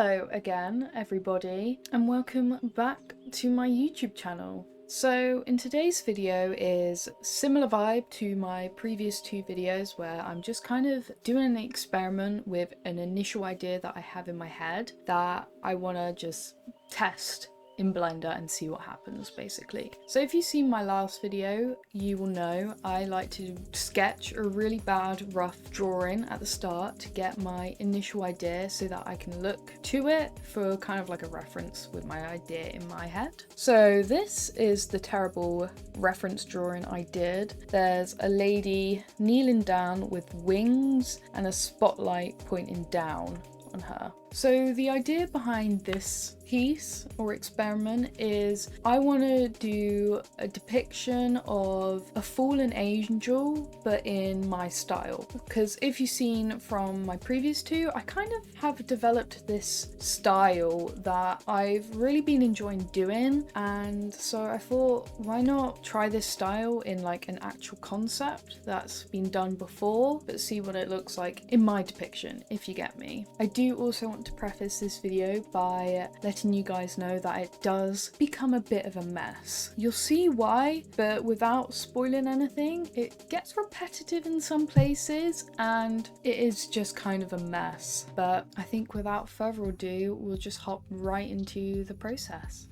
Hello again, everybody, and welcome back to my YouTube channel. So in today's video is similar vibe to my previous two videos where I'm just kind of doing an experiment with an initial idea that I have in my head that I want to just test in Blender and see what happens, basically. So if you've seen my last video, you will know I like to sketch a really bad rough drawing at the start to get my initial idea so that I can look to it for kind of like a reference with my idea in my head. So this is the terrible reference drawing I did. There's a lady kneeling down with wings and a spotlight pointing down on her. So the idea behind this piece or experiment is I want to do a depiction of a fallen angel but in my style, because if you've seen from my previous two, I kind of have developed this style that I've really been enjoying doing, and so I thought, why not try this style in like an actual concept that's been done before but see what it looks like in my depiction, if you get me. I do also want to preface this video by letting you guys know that it does become a bit of a mess. You'll see why, but without spoiling anything, it gets repetitive in some places and it is just kind of a mess. But I think without further ado, we'll just hop right into the process.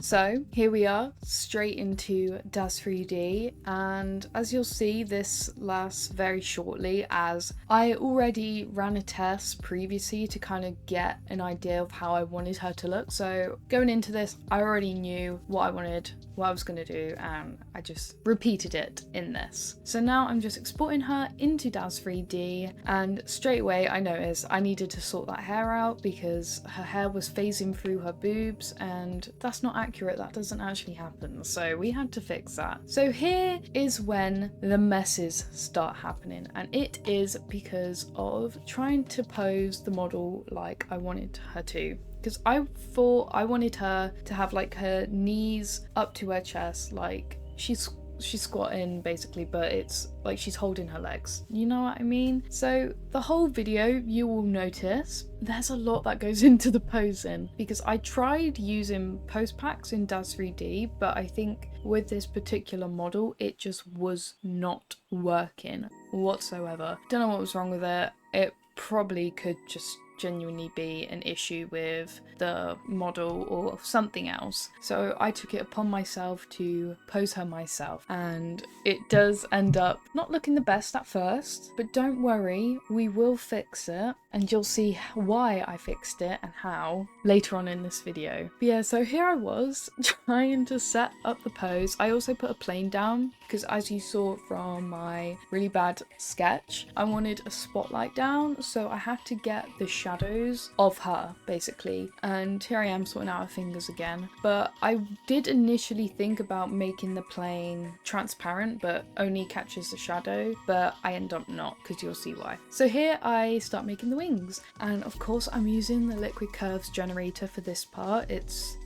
So here we are, straight into DAZ 3D, and as you'll see, this lasts very shortly as I already ran a test previously to kind of get an idea of how I wanted her to look. So going into this, I already knew what I wanted, what I was going to do, and I just repeated it in this. So now I'm just exporting her into DAZ 3D, and straight away I noticed I needed to sort that hair out because her hair was phasing through her boobs, and that's not accurate, that doesn't actually happen, so we had to fix that. So here is when the messes start happening, and it is because of trying to pose the model like I wanted her to. Because I thought I wanted her to have like her knees up to her chest, like she's squatting basically, but it's like she's holding her legs, you know what I mean? So the whole video, you will notice there's a lot that goes into the posing, because I tried using pose packs in DAZ 3D, but I think with this particular model it just was not working whatsoever. Don't know what was wrong with it. It probably could just genuinely be an issue with the model or something else. So I took it upon myself to pose her myself, and it does end up not looking the best at first, but don't worry, we will fix it, and you'll see why I fixed it and how later on in this video. But yeah, so here I was trying to set up the pose. I also put a plane down because, as you saw from my really bad sketch, I wanted a spotlight down, so I had to get the shadows of her basically, and here I am sorting out her fingers again. But I did initially think about making the plane transparent but only catches the shadow, but I end up not, because you'll see why. So here I start making the wings, and of course I'm using the liquid curves generator for this part. It's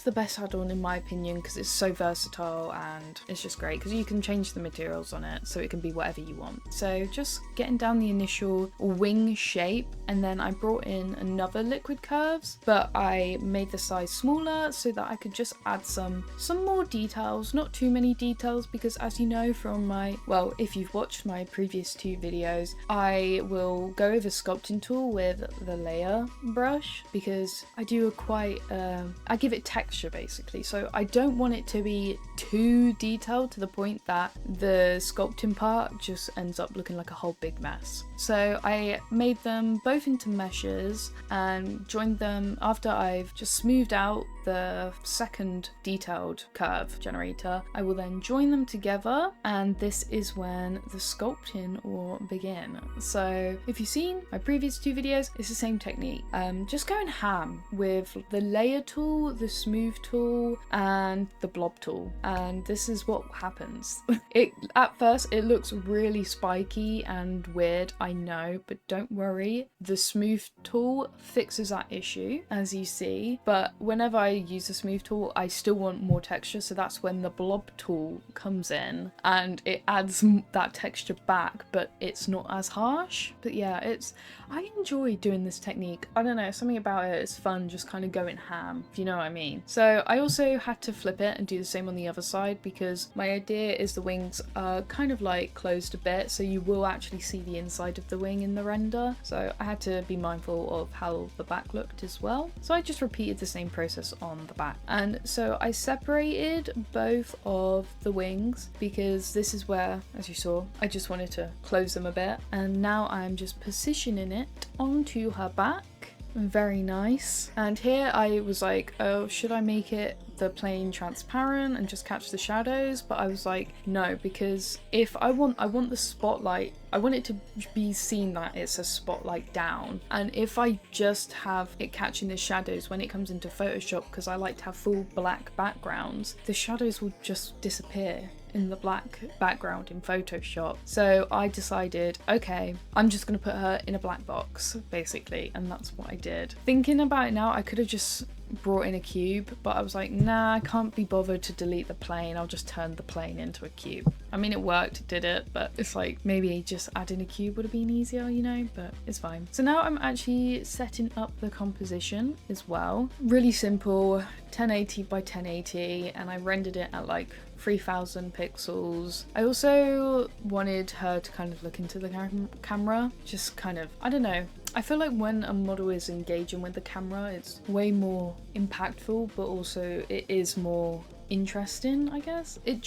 the best add-on in my opinion, because it's so versatile and it's just great because you can change the materials on it so it can be whatever you want. So just getting down the initial wing shape, and then I brought in another liquid curves, but I made the size smaller so that I could just add some more details, not too many details, because as you know from if you've watched my previous two videos, I will go over sculpting tool with the layer brush, because I do I give it texture basically, so I don't want it to be too detailed to the point that the sculpting part just ends up looking like a whole big mess. So I made them both into meshes and joined them after I've just smoothed out the second detailed curve generator. I will then join them together, and this is when the sculpting will begin. So if you've seen my previous two videos, it's the same technique. Just going ham with the layer tool, the smooth tool, and the blob tool, and this is what happens. At first it looks really spiky and weird, I know, but don't worry, the smooth tool fixes that issue, as you see. But whenever I use the smooth tool, I still want more texture, so that's when the blob tool comes in and it adds that texture back, but it's not as harsh. But yeah, I enjoy doing this technique. I don't know, something about it is fun, just kind of going ham, if you know what I mean. So I also had to flip it and do the same on the other side, because my idea is the wings are kind of like closed a bit, so you will actually see the inside of the wing in the render. So I had to be mindful of how the back looked as well. So I just repeated the same process on the back. And so I separated both of the wings because this is where, as you saw, I just wanted to close them a bit. And now I'm just positioning it onto her back. Very nice. And here I was like, oh, should I make it the plane transparent and just catch the shadows? But I was like, no, because if I want the spotlight, I want it to be seen that it's a spotlight down, and if I just have it catching the shadows when it comes into Photoshop, because I like to have full black backgrounds, the shadows will just disappear in the black background in Photoshop. So I decided, okay, I'm just gonna put her in a black box basically, and that's what I did. Thinking about it now, I could have just brought in a cube, but I was like, nah, I can't be bothered to delete the plane, I'll just turn the plane into a cube. I mean, it worked, it did it, but it's like maybe just adding a cube would have been easier, you know, but it's fine. So now I'm actually setting up the composition as well. Really simple, 1080 by 1080, and I rendered it at like 3000 pixels. I also wanted her to kind of look into the camera, just kind of, I don't know, I feel like when a model is engaging with the camera, it's way more impactful, but also it is more interesting, I guess. It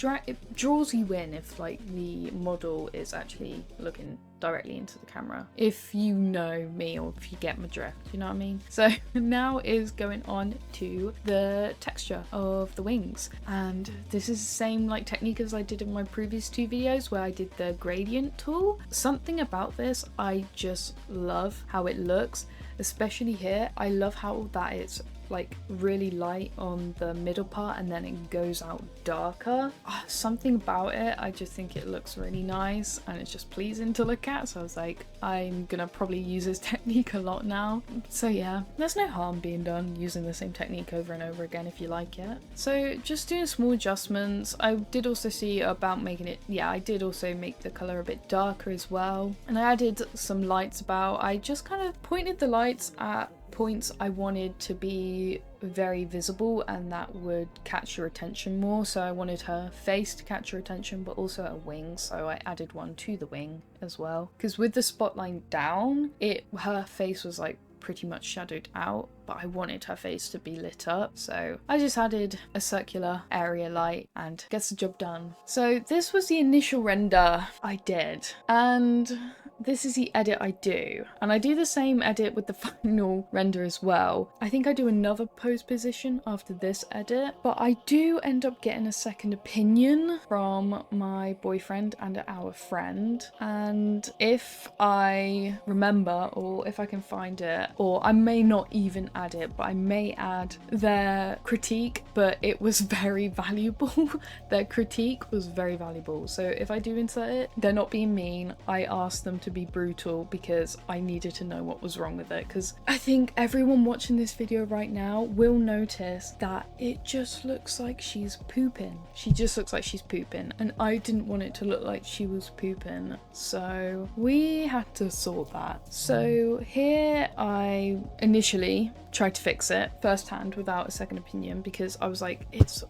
draws you in if like the model is actually looking directly into the camera, if you know me or if you get my drift, you know what I mean? So now is going on to the texture of the wings, and this is the same like technique as I did in my previous two videos where I did the gradient tool. Something about this, I just love how it looks, especially here. I love how that it's like really light on the middle part and then it goes out darker. Something about it, I just think it looks really nice and it's just pleasing to look at. So I was like, I'm gonna probably use this technique a lot now. So yeah, there's no harm being done using the same technique over and over again if you like it. So just doing small adjustments. I did also see about making it, yeah, I did also make the color a bit darker as well, and I added some lights about. I just kind of pointed the lights at points I wanted to be very visible and that would catch your attention more. So I wanted her face to catch your attention, but also her wings, so I added one to the wing as well, because with the spotlight down, her face was like pretty much shadowed out, but I wanted her face to be lit up, so I just added a circular area light and gets the job done. So this was the initial render I did, and this is the edit I do, and I do the same edit with the final render as well. I think I do another pose position after this edit, but I do end up getting a second opinion from my boyfriend and our friend, and if I remember, or if I can find it, or I may not even add it, but I may add their critique, but it was very valuable. Their critique was very valuable, so if I do insert it, they're not being mean. I asked them to be brutal because I needed to know what was wrong with it, because I think everyone watching this video right now will notice that it just looks like she's pooping. She just looks like she's pooping, and I didn't want it to look like she was pooping, so we had to sort that. So here I initially tried to fix it firsthand without a second opinion, because I was like, it's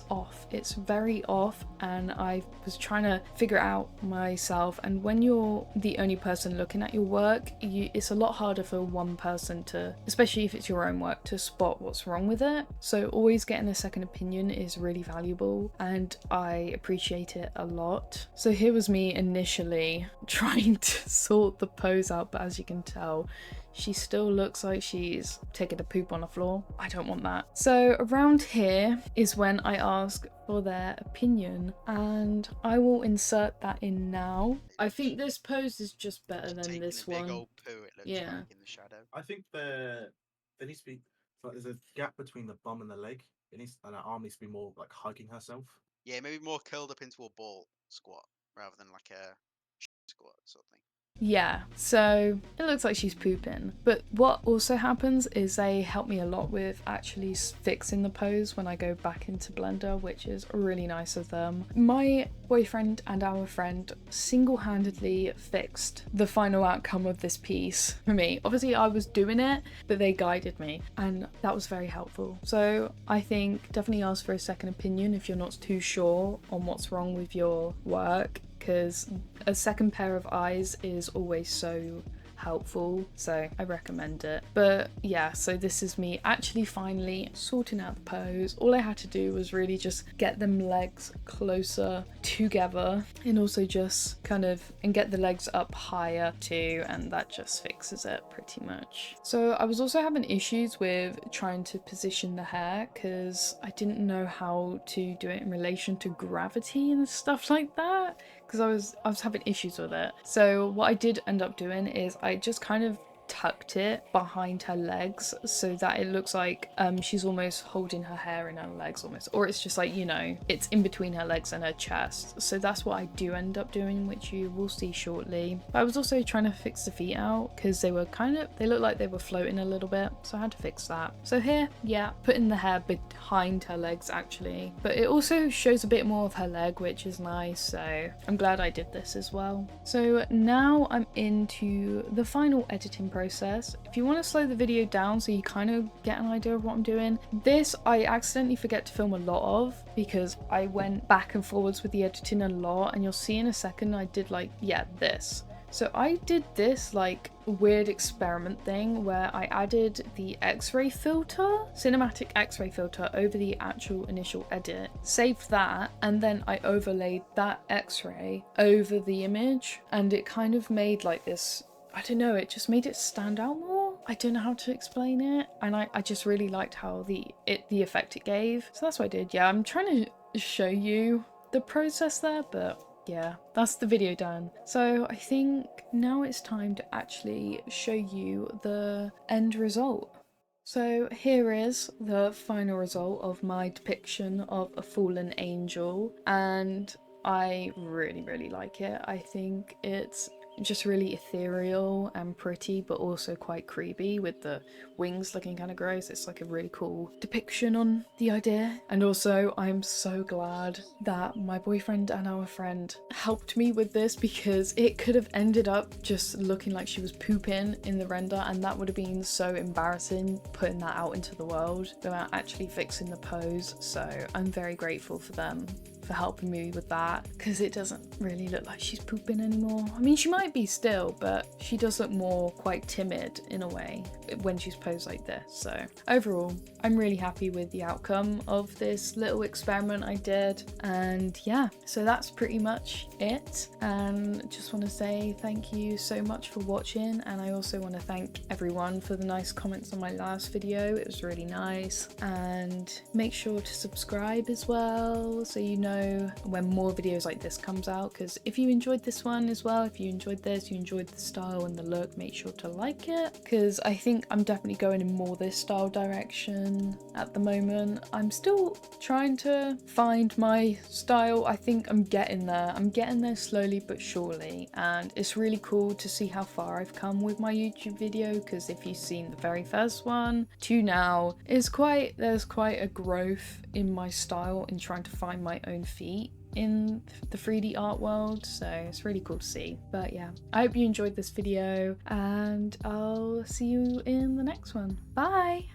off, it's very off, and I was trying to figure it out myself. And when you're the only person looking at your work, it's a lot harder for one person to, especially if it's your own work, to spot what's wrong with it. So always getting a second opinion is really valuable, and I appreciate it a lot. So here was me initially trying to sort the pose out, but as you can tell, she still looks like she's taking a poop on the floor. I don't want that. So around here is when I ask for their opinion, and I will insert that in now. I think this pose is just better than this one. Big old poo, it looks Yeah. like in the shadow. I think there needs to be, like, there's a gap between the bum and the leg. And her arm needs to be more like hugging herself. Yeah, maybe more curled up into a ball squat rather than like a squat sort of thing. Yeah, so it looks like she's pooping. But what also happens is they help me a lot with actually fixing the pose when I go back into Blender, which is really nice of them. My boyfriend and our friend single-handedly fixed the final outcome of this piece for me. Obviously I was doing it, but they guided me, and that was very helpful. So I think definitely ask for a second opinion if you're not too sure on what's wrong with your work, because a second pair of eyes is always so helpful, so I recommend it. But yeah, so this is me actually finally sorting out the pose. All I had to do was really just get them legs closer together, and also just and get the legs up higher too, and that just fixes it pretty much. So I was also having issues with trying to position the hair because I didn't know how to do it in relation to gravity and stuff like that, because I was having issues with it. So what I did end up doing is I just kind of tucked it behind her legs so that it looks like she's almost holding her hair in her legs almost, or it's just like, you know, it's in between her legs and her chest. So that's what I do end up doing, which you will see shortly. But I was also trying to fix the feet out because they looked like they were floating a little bit, so I had to fix that. So here, yeah, putting the hair behind her legs actually, but it also shows a bit more of her leg, which is nice, so I'm glad I did this as well. So now I'm into the final editing process. If you want to slow the video down so you kind of get an idea of what I'm doing, this I accidentally forget to film a lot of because I went back and forwards with the editing a lot, and you'll see in a second I did this. So I did this weird experiment thing where I added the X-ray filter, cinematic X-ray filter, over the actual initial edit, saved that, and then I overlaid that X-ray over the image, and it kind of made this, I don't know, it just made it stand out more. I don't know how to explain it, and I just really liked how the effect it gave. So that's what I did. Yeah, I'm trying to show you the process there, but yeah, that's the video done. So I think now it's time to actually show you the end result. So here is the final result of my depiction of a fallen angel, and I really like it. I think it's just really ethereal and pretty, but also quite creepy with the wings looking kind of gross. It's like a really cool depiction on the idea. And also I'm so glad that my boyfriend and our friend helped me with this, because it could have ended up just looking like she was pooping in the render, and that would have been so embarrassing putting that out into the world without actually fixing the pose. So I'm very grateful for them for helping me with that, because it doesn't really look like she's pooping anymore. I mean, she might be still, but she does look more quite timid in a way when she's posed like this. So overall, I'm really happy with the outcome of this little experiment I did. And yeah, so that's pretty much it. And just want to say thank you so much for watching, and I also want to thank everyone for the nice comments on my last video. It was really nice. And make sure to subscribe as well, so you know when more videos like this comes out, because if you enjoyed this one as well, if you enjoyed this, you enjoyed the style and the look, make sure to like it, because I think I'm definitely going in more this style direction at the moment. I'm still trying to find my style. I think I'm getting there slowly but surely, and it's really cool to see how far I've come with my YouTube video, because if you've seen the very first one to now, there's quite a growth in my style in trying to find my own feet in the 3D art world, so it's really cool to see. But yeah, I hope you enjoyed this video, and I'll see you in the next one. Bye!